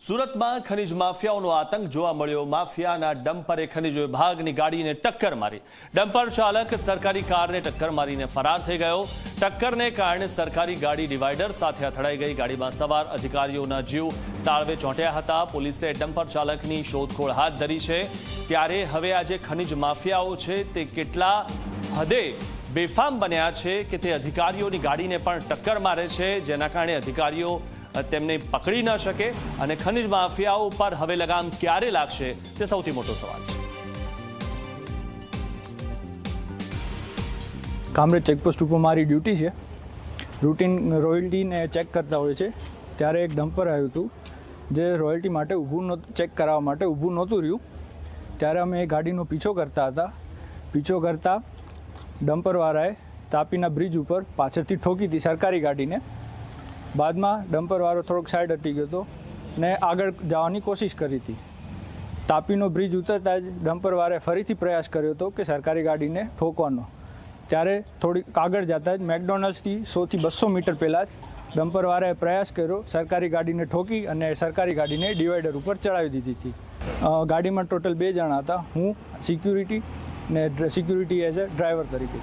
સુરતમાં ખનીજ માફિયાઓનો આતંક જોવા મળ્યો। માફિયાના ડમ્પરે ખનીજ વિભાગની ગાડીને ટક્કર મારી। ડમ્પર ચાલક સરકારી કારને ટક્કર મારીને ફરાર થઈ ગયો। ટક્કરને કારણે સરકારી ગાડી ડિવાઈડર સાથે અથડાઈ ગઈ। ગાડીમાં સવાર અધિકારીઓના જીવ તાળવે ચોંટ્યા હતા। પોલીસે ડમ્પર ચાલકની શોધખોળ હાથ ધરી છે। ત્યારે હવે આ જે ખનીજ માફિયાઓ છે તે કેટલા હદે બેફામ બન્યા છે કે તે અધિકારીઓની ગાડીને પણ ટક્કર મારે છે, જેના કારણે અધિકારીઓ તેમને પકડી ન શકે અને ખનીજ માફિયાઓ પર હવે લગામ ક્યારે લાગશે તે સૌથી મોટો સવાલ છે। કામરેજ ચેકપોસ્ટ ઉપર મારી ડ્યુટી છે। રૂટીન રોયલ્ટીને ચેક કરતા હોય છે, ત્યારે એક ડમ્પર આવ્યું હતું જે રોયલ્ટી માટે ઊભું ચેક કરાવવા માટે ઊભું નહોતું રહ્યું। ત્યારે અમે એ ગાડીનો પીછો કરતા હતા। પીછો કરતાં ડમ્પરવાળાએ તાપીના બ્રિજ ઉપર પાછળથી ઠોકી હતી સરકારી ગાડીને। બાદમાં ડમ્પરવાળો થોડોક સાઈડ હટી ગયો હતો ને આગળ જવાની કોશિશ કરી હતી। તાપીનો બ્રિજ ઉતરતા જ ડમ્પરવાળાએ ફરીથી પ્રયાસ કર્યો હતો કે સરકારી ગાડીને ઠોકવાનો। ત્યારે થોડીક આગળ જતા જ મેકડોનલ્ડ્સથી 100 થી 200 મીટર પહેલાં જ ડમ્પરવાળાએ પ્રયાસ કર્યો સરકારી ગાડીને ઠોકી અને સરકારી ગાડીને ડિવાઈડર ઉપર ચડાવી દીધી હતી। ગાડીમાં ટોટલ 2 જણા હતા, હું સિક્યુરિટી ને સિક્યુરિટી એઝ અ ડ્રાઈવર તરીકે।